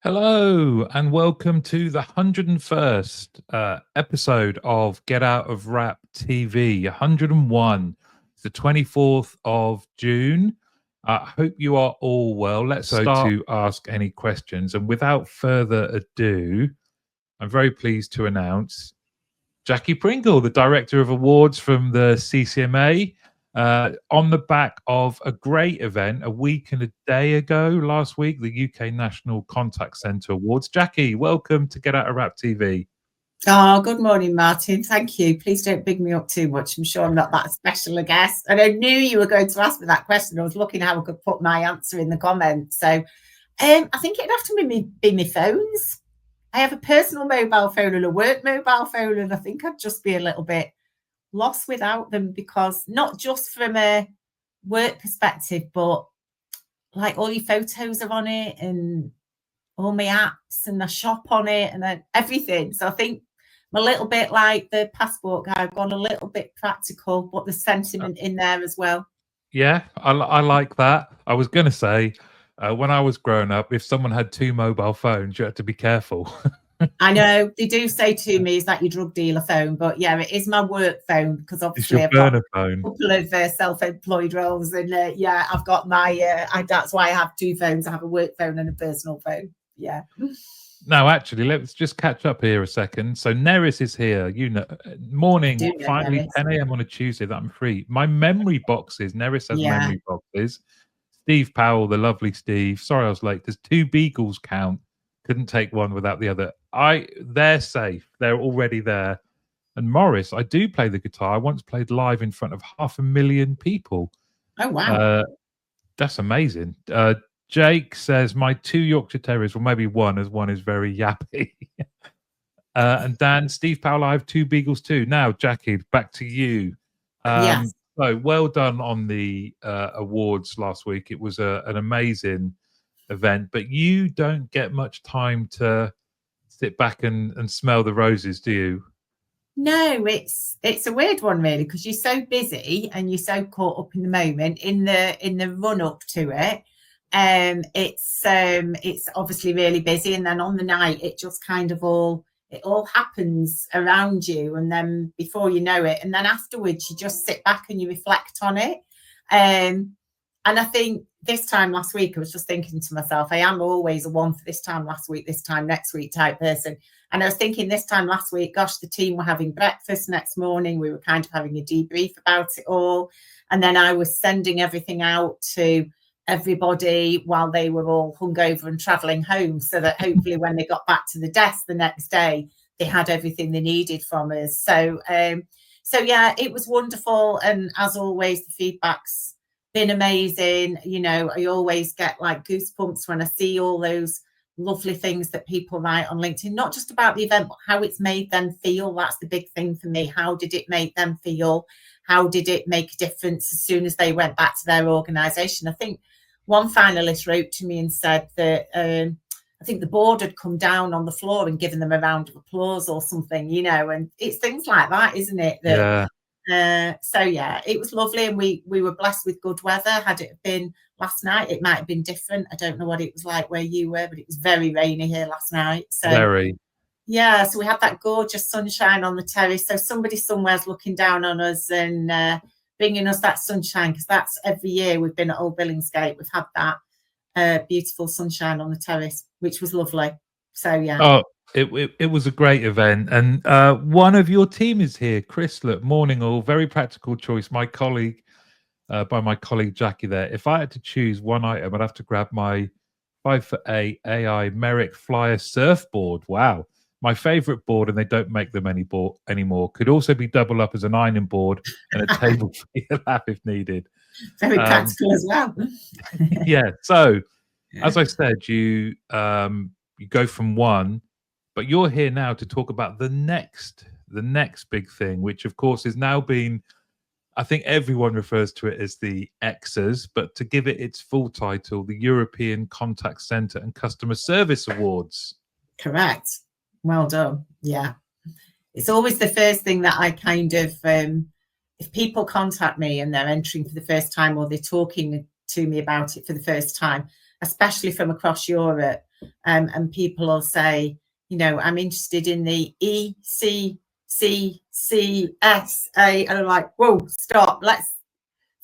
Hello and welcome to the 101st episode of Get Out of Rap TV. 101. It's the 24th of June. I hope you are all well. Let's start to ask any questions. And without further ado, I'm very pleased to announce Jackie Pringle, the Director of Awards from the CCMA. On the back of a great event a week and a day ago, last week, the UK National Contact Centre Awards. Jackie, welcome to Get Out of Rap TV. Oh, good morning, Martin. Thank you. Please don't big me up too much. I'm sure I'm not that special a guest. And I knew you were going to ask me that question. I was looking how I could put my answer in the comments. So I think it'd have to be my phones. I have a personal mobile phone and a work mobile phone, and I think I'd just be a little bit lost without them, because not just from a work perspective, but like all your photos are on it and all my apps, and I shop on it and everything. So I think I'm a little bit like the passport guy. I've gone a little bit practical, but the sentiment in there as well. Yeah, I like that. I was going to say, when I was growing up, if someone had two mobile phones, you had to be careful. I know they do say to me, is that your drug dealer phone? But yeah, it is my work phone, because obviously I've got a couple of self-employed roles, and yeah, I've got my that's why I have two phones. I have a work phone and a personal phone. Yeah. Now, actually, let's just catch up here a second. So Neris is here. You know, morning, finally, 10 a.m. on a Tuesday that I'm free. My memory boxes, Neris has memory boxes. Steve Powell, the lovely Steve. Sorry I was late. There's two beagles count. Couldn't take one without the other. They're safe. They're already there. And Morris, I do play the guitar. I once played live in front of 500,000 people. Oh, wow. That's amazing. Jake says, my two Yorkshire Terriers, well, maybe one, as one is very yappy. And Dan, Steve Powell, I have two beagles too. Now, Jackie, back to you. Yes. So well done on the awards last week. It was an amazing event, but you don't get much time to sit back and smell the roses, do you? No, it's a weird one, really, because you're so busy and you're so caught up in the moment, in the run up to it. It's obviously really busy, and then on the night it just kind of all happens around you, and then before you know it, and then afterwards you just sit back and you reflect on it. And I think this time last week I was just thinking to myself, I am always a one for this time last week, this time next week type person. And I was thinking this time last week, gosh, the team were having breakfast next morning. We were kind of having a debrief about it all. And then I was sending everything out to everybody while they were all hungover and traveling home, so that hopefully when they got back to the desk the next day, they had everything they needed from us. So yeah, it was wonderful. And as always, the feedback's been amazing. You know, I always get like goosebumps when I see all those lovely things that people write on LinkedIn, not just about the event, but how it's made them feel. That's the big thing for me. How did it make them feel? How did it make a difference as soon as they went back to their organisation? I think one finalist wrote to me and said that I think the board had come down on the floor and given them a round of applause or something, you know, and it's things like that, isn't it? That, so yeah, it was lovely, and we were blessed with good weather. Had it been last night, it might have been different. I don't know what it was like where you were, but it was very rainy here last night. So very. Yeah, so we had that gorgeous sunshine on the terrace. So somebody somewhere's looking down on us and bringing us that sunshine, because that's every year we've been at Old Billingsgate. We've had that beautiful sunshine on the terrace, which was lovely. So yeah. Oh, it was a great event. And one of your team is here, Chris. Look, morning all. Very practical choice. My colleague, by my colleague Jackie there. If I had to choose one item, I'd have to grab my 5'8" AI Merrick Flyer surfboard. Wow. My favorite board, and they don't make them anymore. Could also be double up as an ironing board and a table for your lap if needed. Very practical as well. Yeah. So, as I said, you go from one, but you're here now to talk about the next big thing, which of course is now been, I think everyone refers to it as the ECCCCSA, but to give it its full title, the European Contact Centre and Customer Service Awards. Correct. Well done. Yeah. It's always the first thing that I kind of, if people contact me and they're entering for the first time, or they're talking to me about it for the first time, especially from across Europe. And people will say, you know, I'm interested in the ECCCSA. And I'm like, whoa, stop.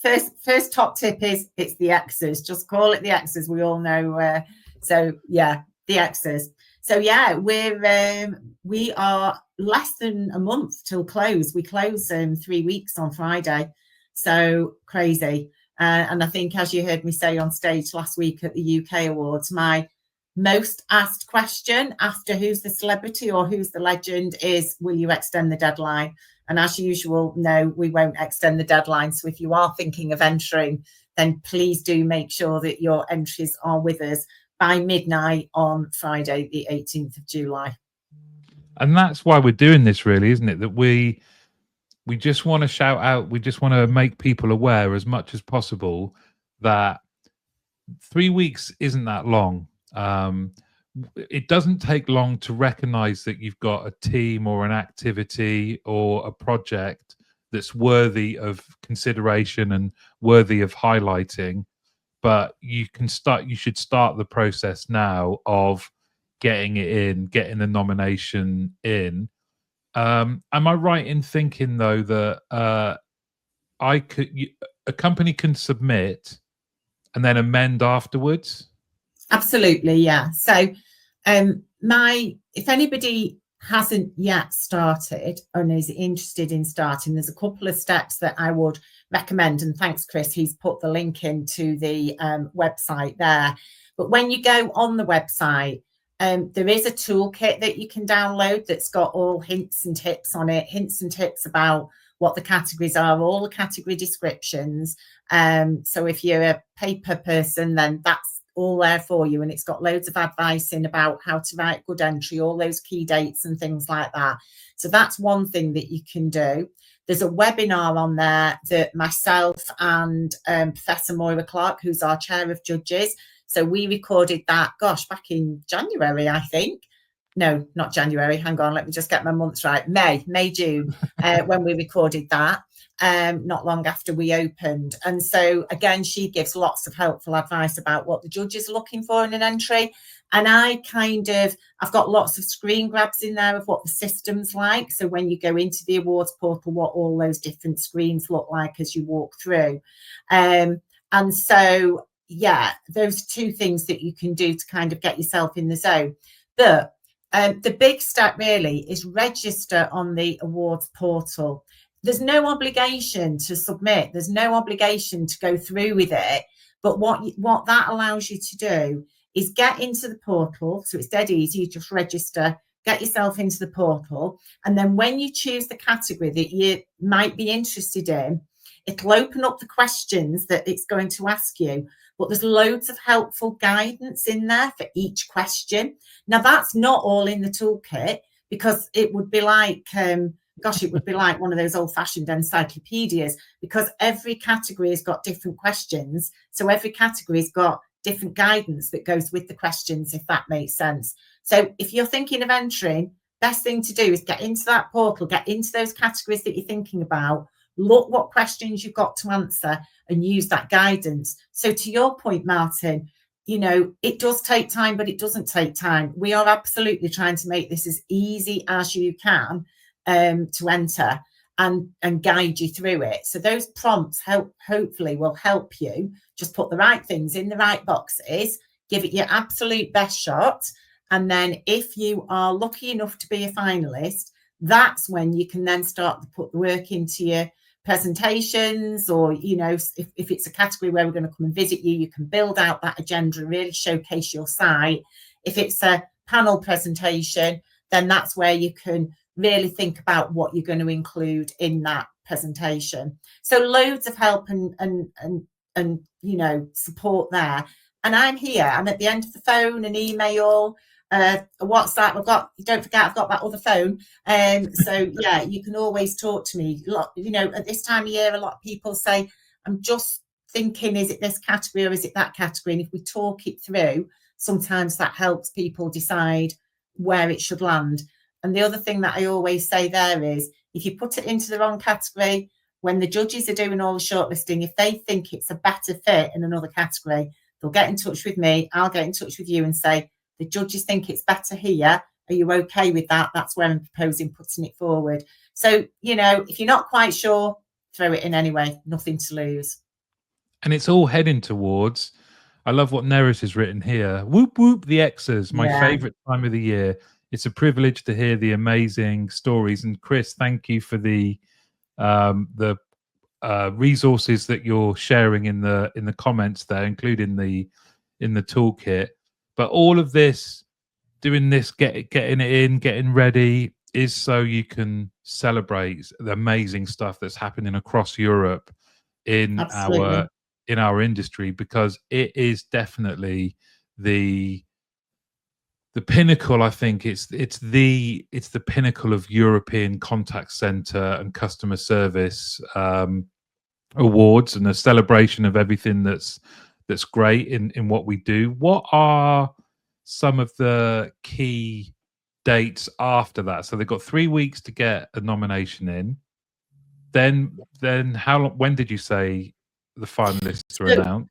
First top tip is it's the X's. Just call it the X's. We all know. So yeah, the X's. So yeah, we are less than a month till close. We close 3 weeks on Friday. So crazy. And I think, as you heard me say on stage last week at the UK Awards, my most asked question after who's the celebrity or who's the legend is, will you extend the deadline? And as usual, no, we won't extend the deadline. So if you are thinking of entering, then please do make sure that your entries are with us by midnight on Friday, the 18th of July. And that's why we're doing this, really, isn't it? That we just want to shout out, we just want to make people aware as much as possible that 3 weeks isn't that long. It doesn't take long to recognize that you've got a team or an activity or a project that's worthy of consideration and worthy of highlighting. But you should start the process now of getting it in, getting the nomination in. Am I right in thinking, though, that a company can submit and then amend afterwards? Absolutely, yeah. So if anybody hasn't yet started and is interested in starting, there's a couple of steps that I would recommend. And thanks, Chris, he's put the link into the website there. But when you go on the website, there is a toolkit that you can download that's got all hints and tips on it, hints and tips about what the categories are, all the category descriptions. So if you're a paper person, then that's all there for you, and it's got loads of advice in about how to write good entry, all those key dates and things like that. So that's one thing that you can do. There's a webinar on there that myself and Professor Moira Clark, who's our chair of judges, so we recorded that, back in January, I think. No, not January. Hang on, let me just get my months right. May, June, when we recorded that. Not long after we opened. And so again, she gives lots of helpful advice about what the judges are looking for in an entry. And I've got lots of screen grabs in there of what the system's like. So when you go into the awards portal, what all those different screens look like as you walk through. And so, yeah, those two things that you can do to kind of get yourself in the zone. But the big step really is register on the awards portal. There's no obligation to submit. There's no obligation to go through with it. But what that allows you to do is get into the portal. So it's dead easy. You just register, get yourself into the portal. And then when you choose the category that you might be interested in, it'll open up the questions that it's going to ask you. But there's loads of helpful guidance in there for each question. Now, that's not all in the toolkit, because it would be like... it would be like one of those old-fashioned encyclopedias, because every category has got different questions. So every category has got different guidance that goes with the questions, if that makes sense. So if you're thinking of entering, best thing to do is get into that portal, get into those categories that you're thinking about, look what questions you've got to answer, and use that guidance. So to your point, Martin, you know, it does take time, but it doesn't take time. We are absolutely trying to make this as easy as you can to enter and guide you through it. So those prompts hopefully will help you just put the right things in the right boxes, give it your absolute best shot. And then if you are lucky enough to be a finalist, that's when you can then start to put the work into your presentations, or, you know, if it's a category where we're going to come and visit you, you can build out that agenda and really showcase your site. If it's a panel presentation, then that's where you can really think about what you're going to include in that presentation. So loads of help and you know, support there. And I'm here. I'm at the end of the phone, and email, WhatsApp. Don't forget, I've got that other phone. So yeah, you can always talk to me. You know, at this time of year, a lot of people say, I'm just thinking, is it this category or is it that category? And if we talk it through, sometimes that helps people decide where it should land. And the other thing that I always say there is, if you put it into the wrong category, when the judges are doing all the shortlisting, if they think it's a better fit in another category, they'll get in touch with me, I'll get in touch with you and say, the judges think it's better here. Are you okay with that? That's where I'm proposing putting it forward. So, you know, if you're not quite sure, throw it in anyway, nothing to lose. And it's all heading towards, I love what Neris has written here. Whoop, whoop, the X's, my favorite time of the year. It's a privilege to hear the amazing stories. And Chris, thank you for the resources that you're sharing in the comments there, including in the toolkit. But all of this, doing this, getting it in, getting ready, is so you can celebrate the amazing stuff that's happening across Europe in our industry, because it is definitely the pinnacle. I think it's the pinnacle of European contact center and customer service awards, and a celebration of everything that's great in what we do. What are some of the key dates after that? So they've got 3 weeks to get a nomination in. Then how long? When did you say the finalists are announced?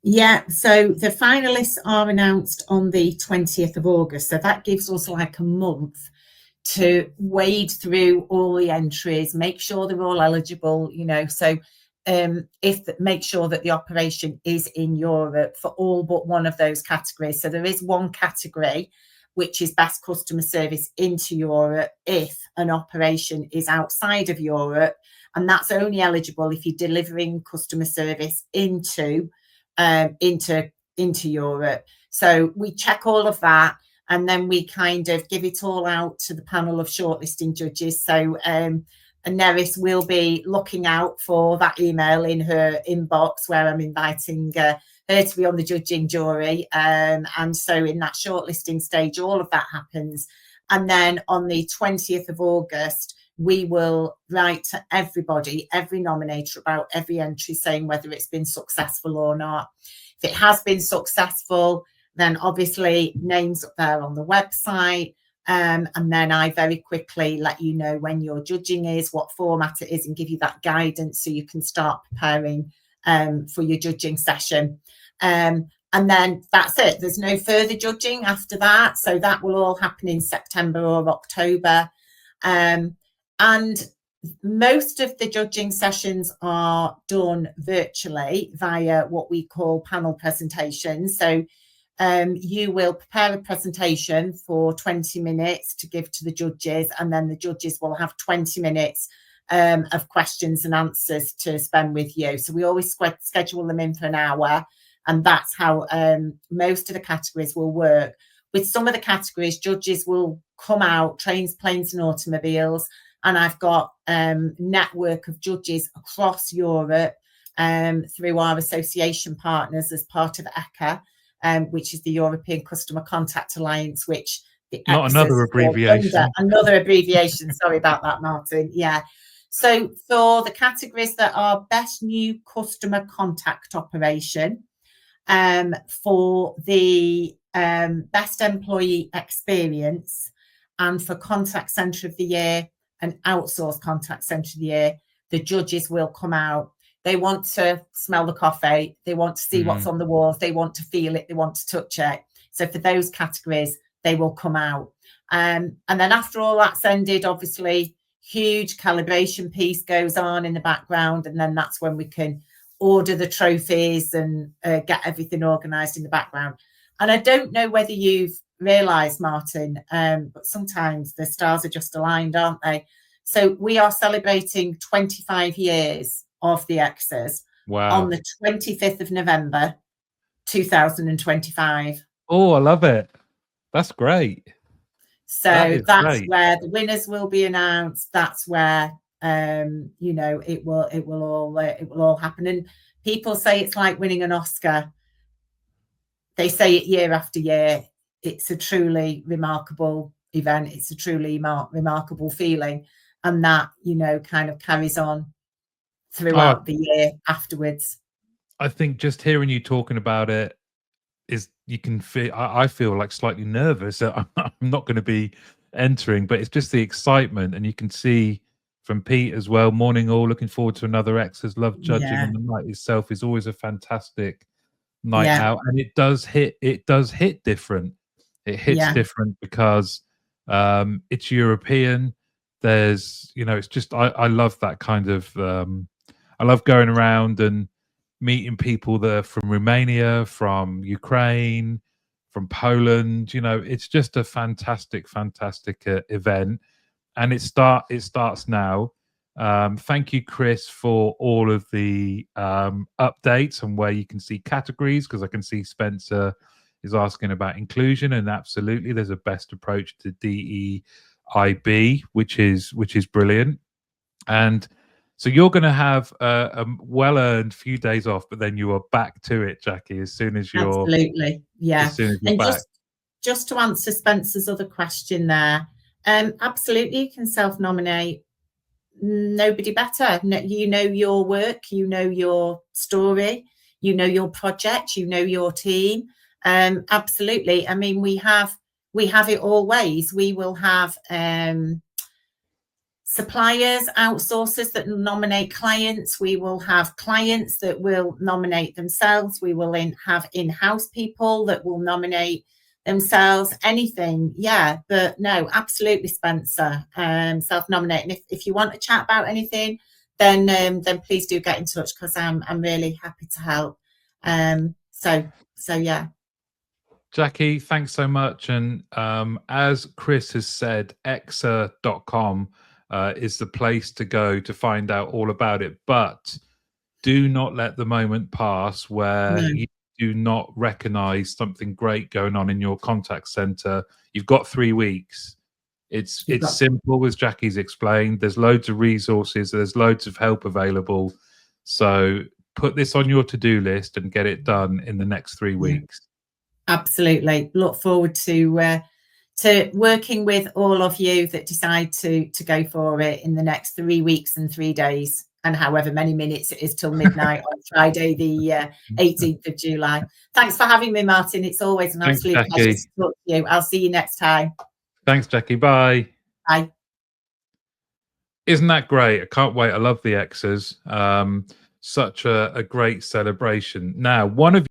Yeah, so the finalists are announced on the 20th of August. So that gives us like a month to wade through all the entries, make sure they're all eligible, you know. So make sure that the operation is in Europe for all but one of those categories. So there is one category which is best customer service into Europe if an operation is outside of Europe, and that's only eligible if you're delivering customer service into Europe. So we check all of that, and then we kind of give it all out to the panel of shortlisting judges. So Neris will be looking out for that email in her inbox where I'm inviting her to be on the judging jury. And so in that shortlisting stage, all of that happens. And then on the 20th of August, we will write to everybody, every nominator, about every entry, saying whether it's been successful or not. If it has been successful, then obviously names up there on the website. And then I very quickly let you know when your judging is, what format it is, and give you that guidance so you can start preparing for your judging session. And then that's it. There's no further judging after that. So that will all happen in September or October. And most of the judging sessions are done virtually via what we call panel presentations. So you will prepare a presentation for 20 minutes to give to the judges, and then the judges will have 20 minutes of questions and answers to spend with you. So we always schedule them in for an hour, and that's how most of the categories will work. With some of the categories, judges will come out, trains, planes and automobiles, and I've got a network of judges across Europe through our association partners as part of ECCA, which is the European Customer Contact Alliance, which not another abbreviation. Another abbreviation. Sorry about that, Martin. Yeah. So for the categories that are best new customer contact operation, for the best employee experience, and for contact centre of the year and outsourced contact centre of the year, the judges will come out. They want to smell the coffee. They want to see what's on the walls. They want to feel it. They want to touch it. So for those categories, they will come out. And then after all that's ended, obviously, huge calibration piece goes on in the background. And then that's when we can order the trophies and get everything organised in the background. And I don't know whether you've realised, Martin, but sometimes the stars are just aligned, aren't they? So we are celebrating 25 years of the X's on the 25th of November, 2025. Oh, I love it. That's great. So that's where the winners will be announced. That's where you know, it will all happen. And people say it's like winning an Oscar. They say it year after year. It's a truly remarkable event. It's a truly remarkable feeling, and that, you know, kind of carries on throughout the year afterwards. I think just hearing you talking about it is, you can feel, I feel like slightly nervous. I'm not going to be entering, but it's just the excitement, and you can see from Pete as well. Morning all, looking forward to another X's. Love judging, and the night itself is always a fantastic night out, and it does hit different. It hits different because it's European. There's, you know, it's just I love that kind of I love going around and meeting people that are from Romania, from Ukraine, from Poland. You know, it's just a fantastic event, and it starts now. Thank you, Chris, for all of the updates and where you can see categories, because I can see Spencer is asking about inclusion, and absolutely, there's a best approach to DEIB, which is brilliant. And so you're going to have a well-earned few days off, but then you are back to it, Jackie, as soon as you're absolutely, yeah. As soon as you're and back. Just to answer Spencer's other question there, absolutely, you can self-nominate. Nobody better. You know your work, you know your story, you know your project, you know your team. Absolutely. I mean, we have it all ways. We will have suppliers, outsourcers that nominate clients. We will have clients that will nominate themselves. We will have in-house people that will nominate themselves. Anything, yeah. But no, absolutely, Spencer. Self-nominate. And if you want to chat about anything, then please do get in touch, because I'm really happy to help. So yeah. Jackie, thanks so much. And as Chris has said, exa.com is the place to go to find out all about it. But do not let the moment pass where you do not recognize something great going on in your contact center. You've got 3 weeks. It's simple, as Jackie's explained. There's loads of resources. There's loads of help available. So put this on your to-do list and get it done in the next 3 weeks. Absolutely. Look forward to working with all of you that decide to go for it in the next 3 weeks and 3 days, and however many minutes it is till midnight on Friday, the 18th of July. Thanks for having me, Martin. It's always an absolute pleasure to talk to you. I'll see you next time. Thanks, Jackie. Bye. Bye. Isn't that great? I can't wait. I love the X's. Such a great celebration. Now, one of